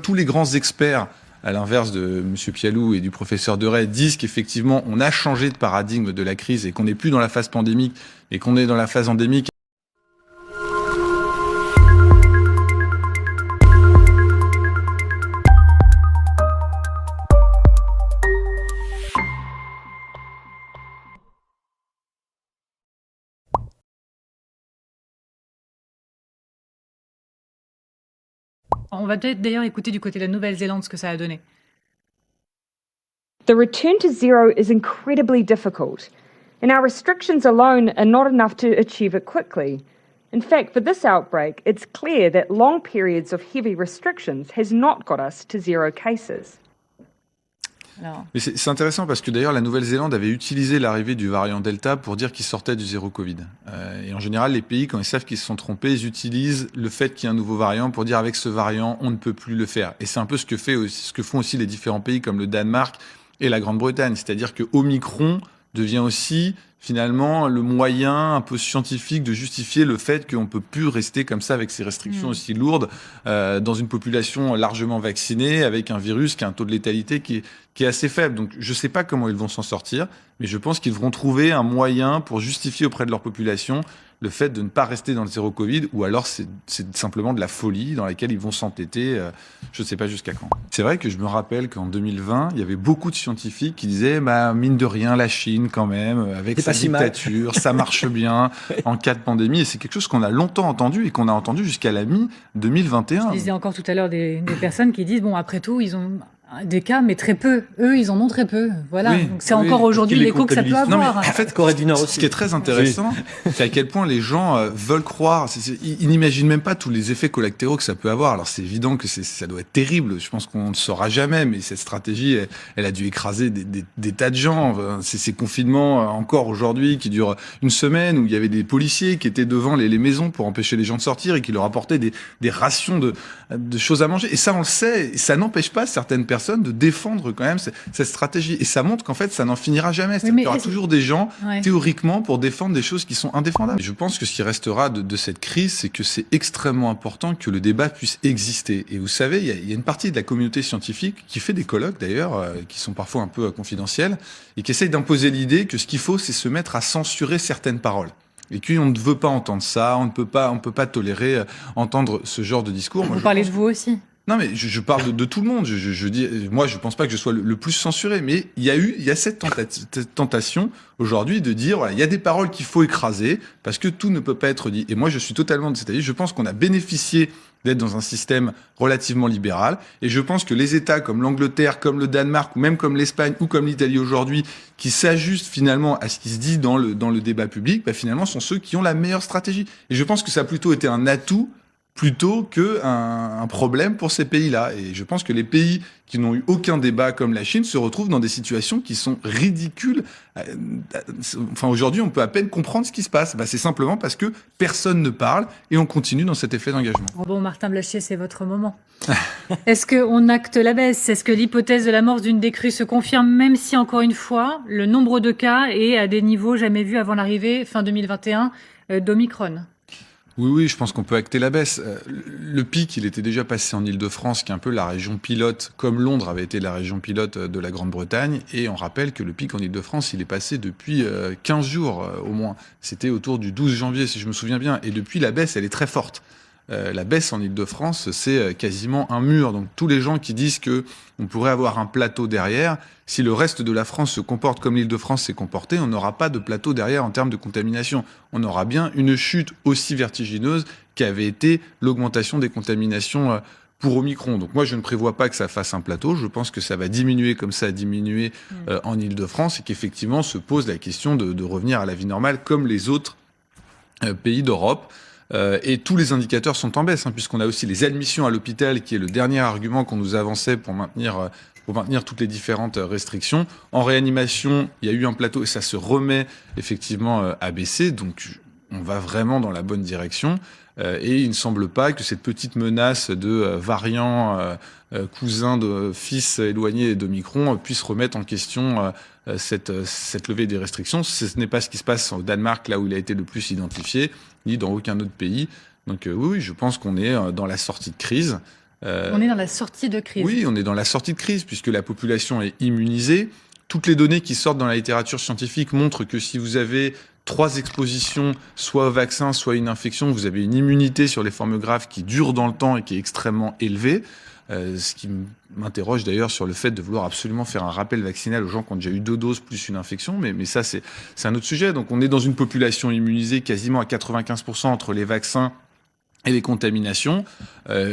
tous les grands experts, à l'inverse de M. Pialou et du professeur Deray, disent qu'effectivement, on a changé de paradigme de la crise et qu'on n'est plus dans la phase pandémique et qu'on est dans la phase endémique. On va peut-être d'ailleurs écouter du côté de la Nouvelle-Zélande ce que ça a donné. The return to zero is incredibly difficult, and our restrictions alone are not enough to achieve it quickly. In fact, for this outbreak, it's clear that long periods of heavy restrictions has not got us to zero cases. Mais c'est intéressant parce que d'ailleurs la Nouvelle-Zélande avait utilisé l'arrivée du variant Delta pour dire qu'il sortait du zéro Covid. Et en général, les pays, quand ils savent qu'ils se sont trompés, ils utilisent le fait qu'il y a un nouveau variant pour dire avec ce variant, on ne peut plus le faire. Et c'est un peu ce que font aussi les différents pays comme le Danemark et la Grande-Bretagne. C'est-à-dire que Omicron devient aussi finalement le moyen un peu scientifique de justifier le fait qu'on ne peut plus rester comme ça avec ces restrictions aussi lourdes dans une population largement vaccinée, avec un virus qui a un taux de létalité qui est assez faible. Donc je ne sais pas comment ils vont s'en sortir, mais je pense qu'ils devront trouver un moyen pour justifier auprès de leur population le fait de ne pas rester dans le zéro Covid, ou alors c'est simplement de la folie dans laquelle ils vont s'entêter, je ne sais pas jusqu'à quand. C'est vrai que je me rappelle qu'en 2020, il y avait beaucoup de scientifiques qui disaient mine de rien, la Chine quand même, avec sa dictature, ça marche bien en cas de pandémie, et c'est quelque chose qu'on a longtemps entendu et qu'on a entendu jusqu'à la mi-2021. Je disais encore tout à l'heure des personnes qui disent, bon, après tout, ils ont des cas, mais très peu. Eux, ils en ont très peu. Voilà. Oui, donc c'est encore aujourd'hui l'écho que ça peut avoir. Non, mais en fait, Corée du Nord aussi. Ce qui est très intéressant, c'est à quel point les gens veulent croire. Ils n'imaginent même pas tous les effets collatéraux que ça peut avoir. Alors c'est évident que ça doit être terrible. Je pense qu'on ne saura jamais, mais cette stratégie, elle a dû écraser des tas de gens. Ces confinements encore aujourd'hui qui durent une semaine, où il y avait des policiers qui étaient devant les maisons pour empêcher les gens de sortir et qui leur apportaient des rations de choses à manger. Et ça, on le sait. Et ça n'empêche pas certaines personnes de défendre quand même cette stratégie. Et ça montre qu'en fait, ça n'en finira jamais. Il y aura toujours des gens, théoriquement, pour défendre des choses qui sont indéfendables. Et je pense que ce qui restera de cette crise, c'est que c'est extrêmement important que le débat puisse exister. Et vous savez, il y a une partie de la communauté scientifique qui fait des colloques, d'ailleurs, qui sont parfois un peu confidentiels, et qui essaye d'imposer l'idée que ce qu'il faut, c'est se mettre à censurer certaines paroles. Et qu'on ne veut pas entendre ça, on ne peut pas tolérer entendre ce genre de discours. Vous parlez de vous aussi. Non, mais je parle de tout le monde. Je dis, moi, je pense pas que je sois le plus censuré, mais il y a cette tentation aujourd'hui de dire, voilà, il y a des paroles qu'il faut écraser parce que tout ne peut pas être dit. Et moi, je suis totalement de cet avis. Je pense qu'on a bénéficié d'être dans un système relativement libéral. Et je pense que les États comme l'Angleterre, comme le Danemark, ou même comme l'Espagne, ou comme l'Italie aujourd'hui, qui s'ajustent finalement à ce qui se dit dans le débat public, finalement, sont ceux qui ont la meilleure stratégie. Et je pense que ça a plutôt été un atout plutôt qu'un problème pour ces pays-là. Et je pense que les pays qui n'ont eu aucun débat comme la Chine se retrouvent dans des situations qui sont ridicules. Enfin, aujourd'hui, on peut à peine comprendre ce qui se passe. C'est simplement parce que personne ne parle et on continue dans cet effet d'engagement. Bon, Martin Blachier, c'est votre moment. Est-ce qu'on acte la baisse? Est-ce que l'hypothèse de l'amorce d'une décrue se confirme, même si, encore une fois, le nombre de cas est à des niveaux jamais vus avant l'arrivée, fin 2021, d'Omicron? Oui, je pense qu'on peut acter la baisse. Le pic, il était déjà passé en Île-de-France, qui est un peu la région pilote, comme Londres avait été la région pilote de la Grande-Bretagne. Et on rappelle que le pic en Île-de-France, il est passé depuis 15 jours au moins. C'était autour du 12 janvier, si je me souviens bien. Et depuis, la baisse, elle est très forte. La baisse en Île-de-France, c'est quasiment un mur. Donc tous les gens qui disent que on pourrait avoir un plateau derrière, si le reste de la France se comporte comme l'Île-de-France s'est comportée, on n'aura pas de plateau derrière en termes de contamination. On aura bien une chute aussi vertigineuse qu'avait été l'augmentation des contaminations pour Omicron. Donc moi, je ne prévois pas que ça fasse un plateau. Je pense que ça va diminuer comme ça a diminué en Île-de-France et qu'effectivement se pose la question de revenir à la vie normale comme les autres pays d'Europe. Et tous les indicateurs sont en baisse, puisqu'on a aussi les admissions à l'hôpital, qui est le dernier argument qu'on nous avançait pour maintenir toutes les différentes restrictions. En réanimation, il y a eu un plateau et ça se remet effectivement à baisser, donc on va vraiment dans la bonne direction. Et il ne semble pas que cette petite menace de variants cousins de fils éloignés d'Omicron puisse remettre en question cette levée des restrictions. Ce n'est pas ce qui se passe au Danemark, là où il a été le plus identifié, ni dans aucun autre pays. Donc oui, je pense qu'on est dans la sortie de crise. On est dans la sortie de crise. Oui, on est dans la sortie de crise, puisque la population est immunisée. Toutes les données qui sortent dans la littérature scientifique montrent que si vous avez 3 expositions, soit au vaccin, soit à une infection, vous avez une immunité sur les formes graves qui dure dans le temps et qui est extrêmement élevée. Ce qui m'interroge d'ailleurs sur le fait de vouloir absolument faire un rappel vaccinal aux gens qui ont déjà eu 2 doses plus une infection, mais ça c'est un autre sujet. Donc on est dans une population immunisée quasiment à 95% entre les vaccins et les contaminations.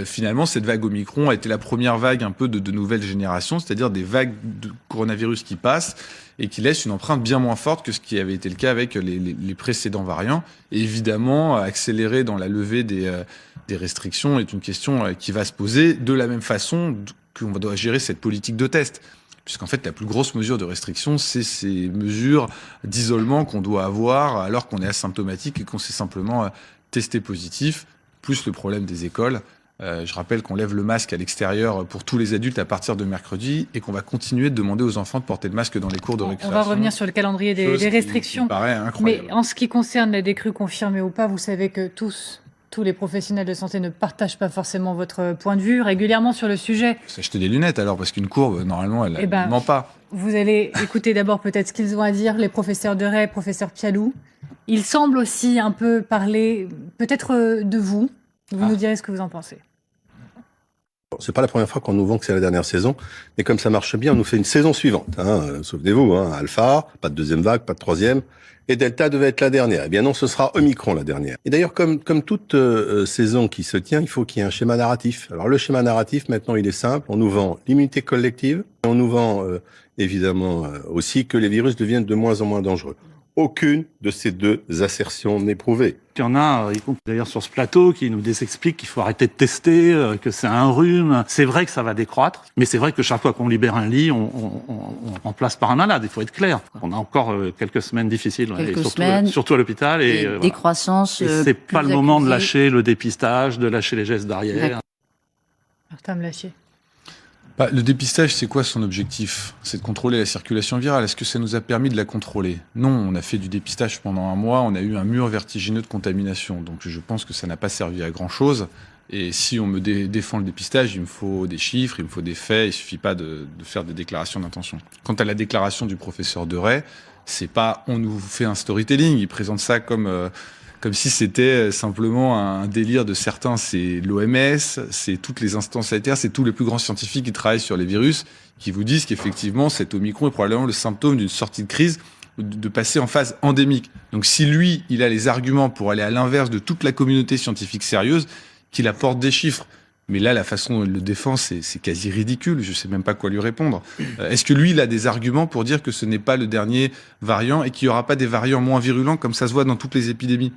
Finalement, cette vague Omicron a été la première vague un peu de nouvelle génération, c'est-à-dire des vagues de coronavirus qui passent et qui laissent une empreinte bien moins forte que ce qui avait été le cas avec les précédents variants. Et évidemment, accélérer dans la levée des restrictions est une question qui va se poser de la même façon qu'on doit gérer cette politique de test. Puisqu'en fait, la plus grosse mesure de restriction, c'est ces mesures d'isolement qu'on doit avoir alors qu'on est asymptomatique et qu'on s'est simplement testé positif, plus le problème des écoles. Je rappelle qu'on lève le masque à l'extérieur pour tous les adultes à partir de mercredi et qu'on va continuer de demander aux enfants de porter le masque dans les cours de récréation. On va revenir sur le calendrier des restrictions. Qui paraît incroyable. Mais en ce qui concerne les décrus confirmés ou pas, vous savez que tous les professionnels de santé ne partagent pas forcément votre point de vue régulièrement sur le sujet. Acheter des lunettes alors, parce qu'une courbe, normalement, elle ne ment pas. Vous allez écouter d'abord peut-être ce qu'ils ont à dire, les professeurs de Ray, professeur Pialou. Ils semblent aussi un peu parler peut-être de vous. Vous nous direz ce que vous en pensez. C'est pas la première fois qu'on nous vend que c'est la dernière saison, mais comme ça marche bien, on nous fait une saison suivante. Souvenez-vous, Alpha, pas de deuxième vague, pas de troisième, et Delta devait être la dernière. Eh bien non, ce sera Omicron la dernière. Et d'ailleurs, comme toute saison qui se tient, il faut qu'il y ait un schéma narratif. Alors le schéma narratif, maintenant, il est simple. On nous vend l'immunité collective, et on nous vend évidemment aussi que les virus deviennent de moins en moins dangereux. Aucune de ces 2 assertions n'est prouvée. Il y en a, y compris d'ailleurs sur ce plateau, qui nous expliquent qu'il faut arrêter de tester, que c'est un rhume. C'est vrai que ça va décroître, mais c'est vrai que chaque fois qu'on libère un lit, on remplace par un malade. Il faut être clair. On a encore quelques semaines difficiles, surtout à l'hôpital. Et des croissances. Et c'est pas le moment de lâcher le dépistage, de lâcher les gestes barrières. Martin Blachier. Le dépistage, c'est quoi son objectif? C'est de contrôler la circulation virale. Est-ce que ça nous a permis de la contrôler? Non, on a fait du dépistage pendant un mois, on a eu un mur vertigineux de contamination. Donc je pense que ça n'a pas servi à grand-chose. Et si on me défend le dépistage, il me faut des chiffres, il me faut des faits, il suffit pas de faire des déclarations d'intention. Quant à la déclaration du professeur Deray, c'est pas on nous fait un storytelling, il présente ça comme si c'était simplement un délire de certains. C'est l'OMS, c'est toutes les instances sanitaires, c'est tous les plus grands scientifiques qui travaillent sur les virus, qui vous disent qu'effectivement, cet Omicron est probablement le symptôme d'une sortie de crise, de passer en phase endémique. Donc si lui, il a les arguments pour aller à l'inverse de toute la communauté scientifique sérieuse, qu'il apporte des chiffres. Mais là, la façon dont il le défend, c'est quasi ridicule. Je sais même pas quoi lui répondre. Est-ce que lui, il a des arguments pour dire que ce n'est pas le dernier variant et qu'il y aura pas des variants moins virulents comme ça se voit dans toutes les épidémies?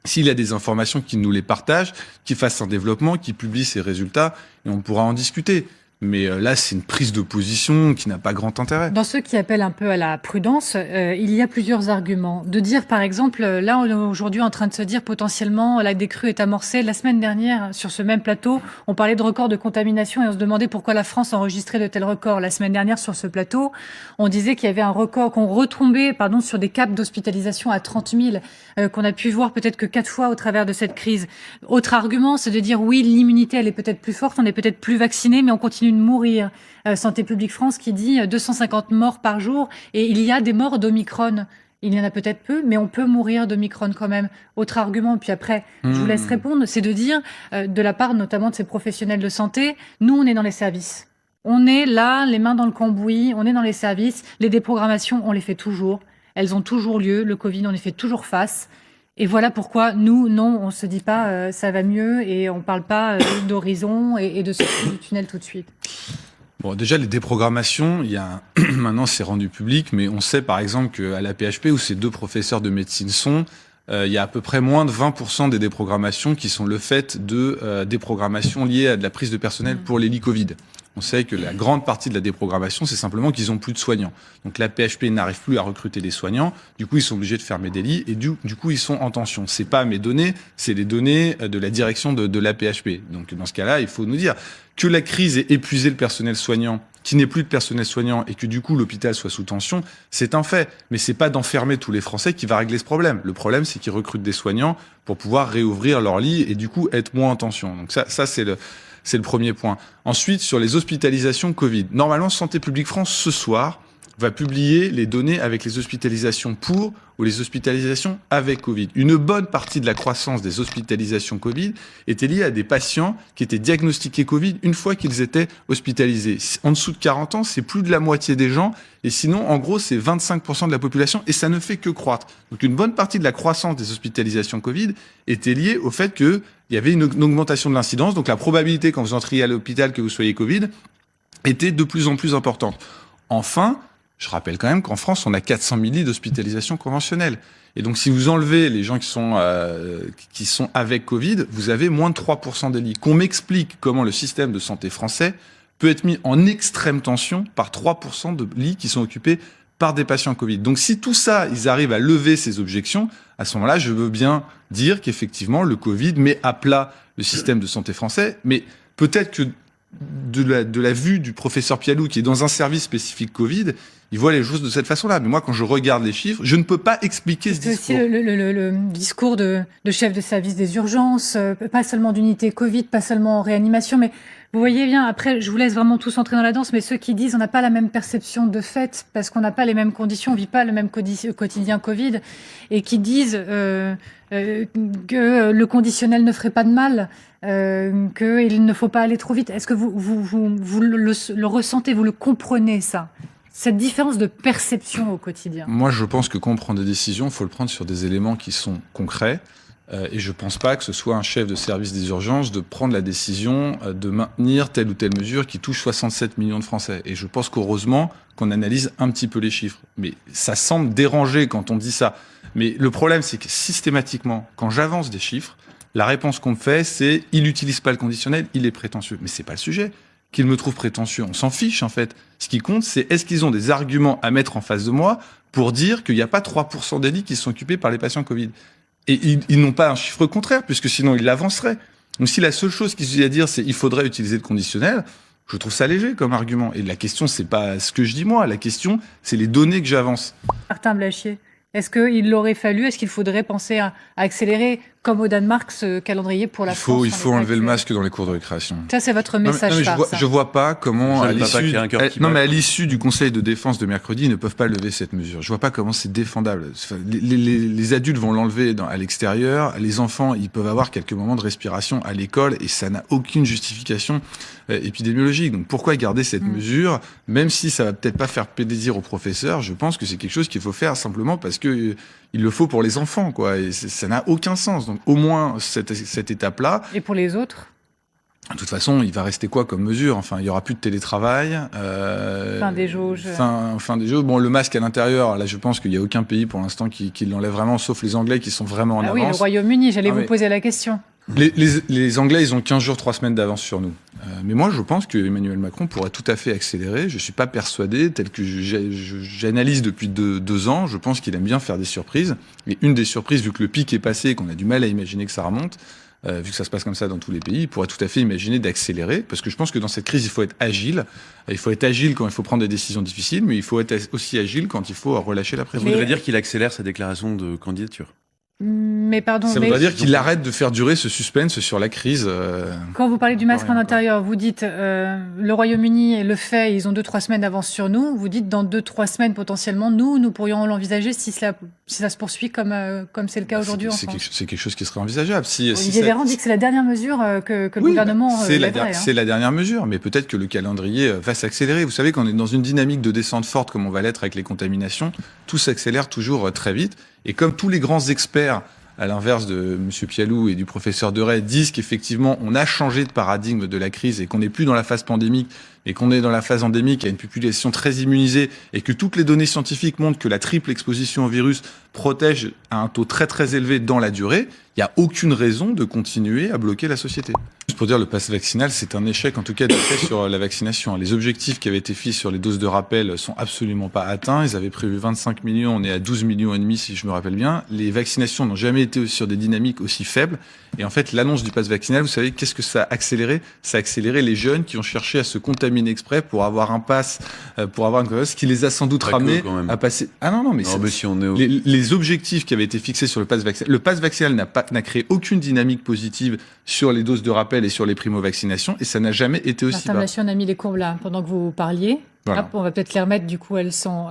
S'il a des informations, qu'il nous les partage, qu'il fasse un développement, qu'il publie ses résultats, et on pourra en discuter. Mais là, c'est une prise de position qui n'a pas grand intérêt. Dans ceux qui appellent un peu à la prudence, il y a plusieurs arguments. De dire, par exemple, là, on est aujourd'hui en train de se dire potentiellement la décrue est amorcée. La semaine dernière, sur ce même plateau, on parlait de records de contamination et on se demandait pourquoi la France enregistrait de tels records. La semaine dernière, sur ce plateau, on disait qu'il y avait un record, qu'on retombait, sur des caps d'hospitalisation à 30 000, qu'on a pu voir peut-être que 4 fois au travers de cette crise. Autre argument, c'est de dire oui, l'immunité, elle est peut-être plus forte, on est peut-être plus vacciné, mais on continue de mourir. Santé publique France qui dit 250 morts par jour et il y a des morts d'Omicron. Il y en a peut-être peu, mais on peut mourir d'Omicron quand même. Autre argument, puis après, je vous laisse répondre, c'est de dire, de la part notamment de ces professionnels de santé, nous, on est dans les services. On est là, les mains dans le cambouis, on est dans les services. Les déprogrammations, on les fait toujours. Elles ont toujours lieu. Le Covid, on y fait toujours face. Et voilà pourquoi nous, non, on se dit pas ça va mieux et on parle pas d'horizon et de sortie du tunnel tout de suite. Bon, déjà, les déprogrammations, maintenant c'est rendu public, mais on sait par exemple qu'à la PHP, où ces 2 professeurs de médecine sont, il y a à peu près moins de 20% des déprogrammations qui sont le fait de déprogrammations liées à de la prise de personnel pour les lits Covid. On sait que la grande partie de la déprogrammation, c'est simplement qu'ils ont plus de soignants. Donc la PHP n'arrive plus à recruter des soignants. Du coup, ils sont obligés de fermer des lits et du coup, ils sont en tension. C'est pas mes données, c'est les données de la direction de la PHP. Donc dans ce cas-là, il faut nous dire que la crise ait épuisé le personnel soignant, qu'il n'ait plus de personnel soignant et que du coup l'hôpital soit sous tension, c'est un fait. Mais c'est pas d'enfermer tous les Français qui va régler ce problème. Le problème, c'est qu'ils recrutent des soignants pour pouvoir réouvrir leurs lits et du coup être moins en tension. Donc ça c'est C'est le premier point. Ensuite, sur les hospitalisations Covid. Normalement, Santé publique France, ce soir, va publier les données avec les hospitalisations pour ou les hospitalisations avec Covid. Une bonne partie de la croissance des hospitalisations Covid était liée à des patients qui étaient diagnostiqués Covid une fois qu'ils étaient hospitalisés. En dessous de 40 ans, c'est plus de la moitié des gens, et sinon, en gros, c'est 25% de la population, et ça ne fait que croître. Donc une bonne partie de la croissance des hospitalisations Covid était liée au fait qu'il y avait une augmentation de l'incidence, donc la probabilité quand vous entriez à l'hôpital que vous soyez Covid était de plus en plus importante. Enfin, je rappelle quand même qu'en France, on a 400 000 lits d'hospitalisation conventionnelle. Et donc, si vous enlevez les gens qui sont avec Covid, vous avez moins de 3% des lits. Qu'on m'explique comment le système de santé français peut être mis en extrême tension par 3% de lits qui sont occupés par des patients Covid. Donc, si tout ça, ils arrivent à lever ces objections, à ce moment-là, je veux bien dire qu'effectivement, le Covid met à plat le système de santé français, mais peut-être que de la vue du professeur Pialou, qui est dans un service spécifique Covid, il voit les choses de cette façon-là. Mais moi, quand je regarde les chiffres, je ne peux pas expliquer ce discours. C'est aussi le discours de chef de service des urgences, pas seulement d'unité Covid, pas seulement en réanimation, mais vous voyez bien, après, je vous laisse vraiment tous entrer dans la danse, mais ceux qui disent on n'a pas la même perception de fait, parce qu'on n'a pas les mêmes conditions, on vit pas le même quotidien Covid, et qui disent que le conditionnel ne ferait pas de mal, qu'il ne faut pas aller trop vite. Est-ce que vous le ressentez, vous le comprenez, ça ? Cette différence de perception au quotidien. Moi, je pense que quand on prend des décisions, il faut le prendre sur des éléments qui sont concrets. Et je pense pas que ce soit un chef de service des urgences de prendre la décision de maintenir telle ou telle mesure qui touche 67 millions de Français. Et je pense qu'heureusement qu'on analyse un petit peu les chiffres. Mais ça semble déranger quand on dit ça. Mais le problème, c'est que systématiquement, quand j'avance des chiffres, la réponse qu'on me fait, c'est « il n'utilise pas le conditionnel, il est prétentieux ». Mais c'est pas le sujet. Qu'ils me trouvent prétentieux, on s'en fiche en fait. Ce qui compte, c'est est-ce qu'ils ont des arguments à mettre en face de moi pour dire qu'il n'y a pas 3% des lits qui sont occupés par les patients Covid. Et ils n'ont pas un chiffre contraire, puisque sinon ils l'avanceraient. Donc si la seule chose qu'ils aient à dire, c'est il faudrait utiliser le conditionnel, je trouve ça léger comme argument. Et la question, c'est pas ce que je dis moi, la question, c'est les données que j'avance. Martin Blachier, est-ce qu'il faudrait penser à accélérer, comme au Danemark, ce calendrier pour la France? Il faut enlever le masque dans les cours de récréation. Ça, c'est votre message phare. Je vois pas comment, à l'issue du Conseil de défense de mercredi, ils ne peuvent pas lever cette mesure. Je vois pas comment c'est défendable. Enfin, les adultes vont l'enlever à l'extérieur. Les enfants, ils peuvent avoir quelques moments de respiration à l'école et ça n'a aucune justification épidémiologique. Donc pourquoi garder cette mesure, même si ça va peut-être pas faire plaisir aux professeurs? Je pense que c'est quelque chose qu'il faut faire simplement parce que il le faut pour les enfants, quoi. Et ça n'a aucun sens. Donc au moins cette étape-là. Et pour les autres? De toute façon, il va rester quoi comme mesure? Enfin, il y aura plus de télétravail. Fin des jauges. Fin des jauges. Bon, le masque à l'intérieur, là, je pense qu'il y a aucun pays pour l'instant qui l'enlève vraiment, sauf les Anglais qui sont vraiment en avance. Oui, le Royaume-Uni. J'allais vous poser la question. Les Anglais, ils ont 15 jours, 3 semaines d'avance sur nous. Mais moi, je pense que Emmanuel Macron pourrait tout à fait accélérer. Je suis pas persuadé, tel que j'analyse depuis 2 ans. Je pense qu'il aime bien faire des surprises. Et une des surprises, vu que le pic est passé et qu'on a du mal à imaginer que ça remonte, vu que ça se passe comme ça dans tous les pays, il pourrait tout à fait imaginer d'accélérer. Parce que je pense que dans cette crise, il faut être agile. Il faut être agile quand il faut prendre des décisions difficiles, mais il faut être aussi agile quand il faut relâcher la pression. Ça voudrait dire qu'il accélère sa déclaration de candidature. Mais pardon. Ça voudrait dire qu'il arrête de faire durer ce suspense sur la crise. Quand vous parlez du masque en intérieur, vous dites le Royaume-Uni le fait, ils ont 2-3 semaines d'avance sur nous. Vous dites dans 2-3 semaines potentiellement, nous pourrions l'envisager si ça se poursuit comme c'est le cas aujourd'hui en France. C'est quelque chose qui serait envisageable. Olivier Véran dit que c'est la dernière mesure que le gouvernement lèverait. C'est la dernière mesure, mais peut-être que le calendrier va s'accélérer. Vous savez qu'on est dans une dynamique de descente forte comme on va l'être avec les contaminations. Tout s'accélère toujours très vite. Et comme tous les grands experts, à l'inverse de M. Pialou et du professeur Deray, disent qu'effectivement, on a changé de paradigme de la crise et qu'on n'est plus dans la phase pandémique, et qu'on est dans la phase endémique, il y a une population très immunisée, et que toutes les données scientifiques montrent que la triple exposition au virus protège à un taux très très élevé dans la durée, il n'y a aucune raison de continuer à bloquer la société. Juste pour dire, le pass vaccinal, c'est un échec, en tout cas, sur la vaccination. Les objectifs qui avaient été fixés sur les doses de rappel sont absolument pas atteints. Ils avaient prévu 25 millions, on est à 12 millions et demi, si je me rappelle bien. Les vaccinations n'ont jamais été sur des dynamiques aussi faibles. Et en fait, l'annonce du pass vaccinal, vous savez, qu'est-ce que ça a accéléré? Ça a accéléré les jeunes qui ont cherché à se contaminer exprès pour avoir un pass, pour avoir une chose qui les a sans doute ramenés à passer. Ah non, mais si on est les les objectifs qui avaient été fixés sur le pass vaccinal. Le pass vaccinal n'a créé aucune dynamique positive sur les doses de rappel et sur les primo-vaccinations, et ça n'a jamais été aussi Martin bas. Blachier, on a mis les courbes là pendant que vous parliez. Voilà. Hop, on va peut-être les remettre, du coup elles sont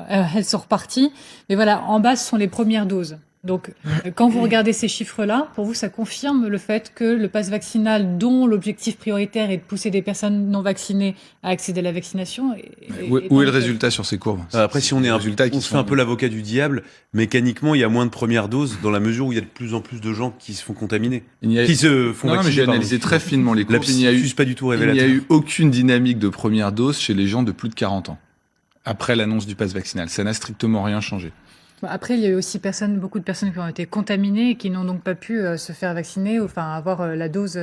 reparties. Mais voilà, en bas ce sont les premières doses. Donc quand vous regardez ces chiffres-là, pour vous ça confirme le fait que le pass vaccinal, dont l'objectif prioritaire est de pousser des personnes non vaccinées à accéder à la vaccination. Où est le résultat sur ces courbes? Après, si on est résultat on se fait un peu l'avocat du diable, mécaniquement, il y a moins de premières doses dans la mesure où il y a de plus en plus de gens qui se font contaminer. Qui se font Non, mais vacciner, j'ai pardon. analysé très finement les courbes. Il n'y a eu pas du tout Il n'y révélateur. a eu aucune dynamique de première dose chez les gens de plus de 40 ans, après l'annonce du pass vaccinal. Ça n'a strictement rien changé. Après, il y a eu aussi beaucoup de personnes qui ont été contaminées et qui n'ont donc pas pu se faire vacciner, enfin avoir la dose.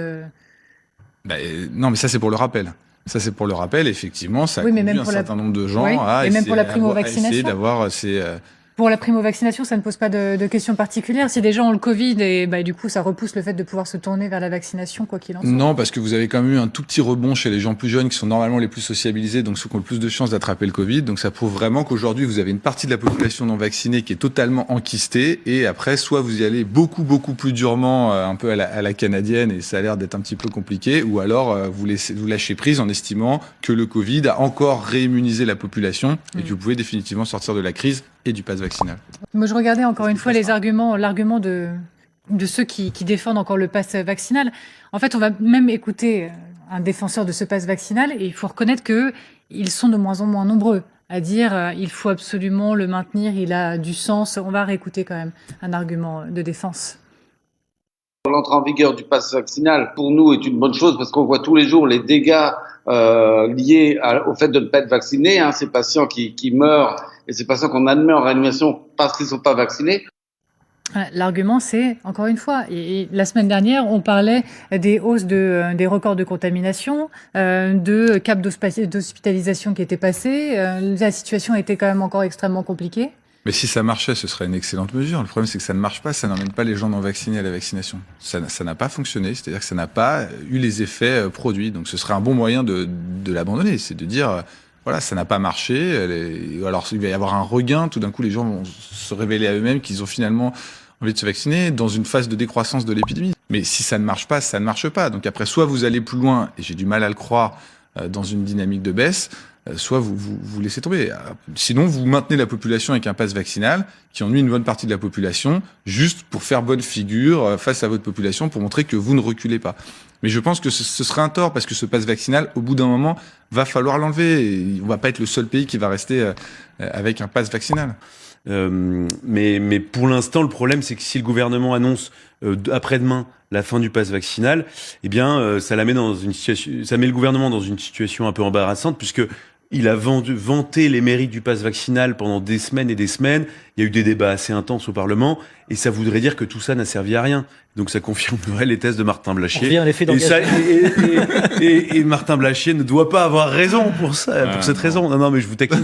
Non, mais ça, c'est pour le rappel. Ça, c'est pour le rappel. Effectivement, ça a Oui, mais conduit même un pour certain nombre de gens Oui, à et même pour la essayer primo-vaccination. d'avoir ces... Pour la primo-vaccination, ça ne pose pas de questions particulières. Si des gens ont le Covid, et du coup, ça repousse le fait de pouvoir se tourner vers la vaccination, quoi qu'il en soit. Non, parce que vous avez quand même eu un tout petit rebond chez les gens plus jeunes qui sont normalement les plus sociabilisés, donc ceux qui ont le plus de chances d'attraper le Covid. Donc ça prouve vraiment qu'aujourd'hui, vous avez une partie de la population non vaccinée qui est totalement enquistée. Et après, soit vous y allez beaucoup plus durement, un peu à la canadienne, et ça a l'air d'être un petit peu compliqué, ou alors vous lâchez prise en estimant que le Covid a encore réimmunisé la population et que vous pouvez définitivement sortir de la crise et du pass vaccinal. Moi, je regardais encore une fois l'argument de ceux qui défendent encore le pass vaccinal. En fait, on va même écouter un défenseur de ce pass vaccinal et il faut reconnaître qu'ils sont de moins en moins nombreux à dire il faut absolument le maintenir, il a du sens. On va réécouter quand même un argument de défense. L'entrée en vigueur du pass vaccinal, pour nous, est une bonne chose parce qu'on voit tous les jours les dégâts liés au fait de ne pas être vacciné. Ces patients qui meurent et ces patients qu'on admet en réanimation parce qu'ils ne sont pas vaccinés. L'argument, c'est, encore une fois, et la semaine dernière, on parlait des hausses des records de contamination, de cap d'hospitalisation qui étaient passés. La situation était quand même encore extrêmement compliquée. Mais si ça marchait, ce serait une excellente mesure. Le problème, c'est que ça ne marche pas, ça n'emmène pas les gens non vaccinés à la vaccination. Ça n'a pas fonctionné, c'est-à-dire que ça n'a pas eu les effets produits. Donc ce serait un bon moyen de l'abandonner, c'est de dire, voilà, ça n'a pas marché. Alors il va y avoir un regain, tout d'un coup les gens vont se révéler à eux-mêmes qu'ils ont finalement envie de se vacciner dans une phase de décroissance de l'épidémie. Mais si ça ne marche pas, ça ne marche pas. Donc après, soit vous allez plus loin, et j'ai du mal à le croire, dans une dynamique de baisse, soit vous laissez tomber. Sinon, vous maintenez la population avec un pass vaccinal qui ennuie une bonne partie de la population, juste pour faire bonne figure face à votre population, pour montrer que vous ne reculez pas. Mais je pense que ce serait un tort, parce que ce pass vaccinal, au bout d'un moment, va falloir l'enlever. Et on va pas être le seul pays qui va rester avec un pass vaccinal. Mais pour l'instant, le problème, c'est que si le gouvernement annonce après-demain la fin du pass vaccinal, eh bien, ça met le gouvernement dans une situation un peu embarrassante, puisque il a vanté les mérites du pass vaccinal pendant des semaines et des semaines. Il y a eu des débats assez intenses au Parlement, et ça voudrait dire que tout ça n'a servi à rien. Donc ça confirmerait les thèses de Martin Blachier. Et Martin Blachier ne doit pas avoir raison pour ça, pour cette raison. Non, mais je vous taquine.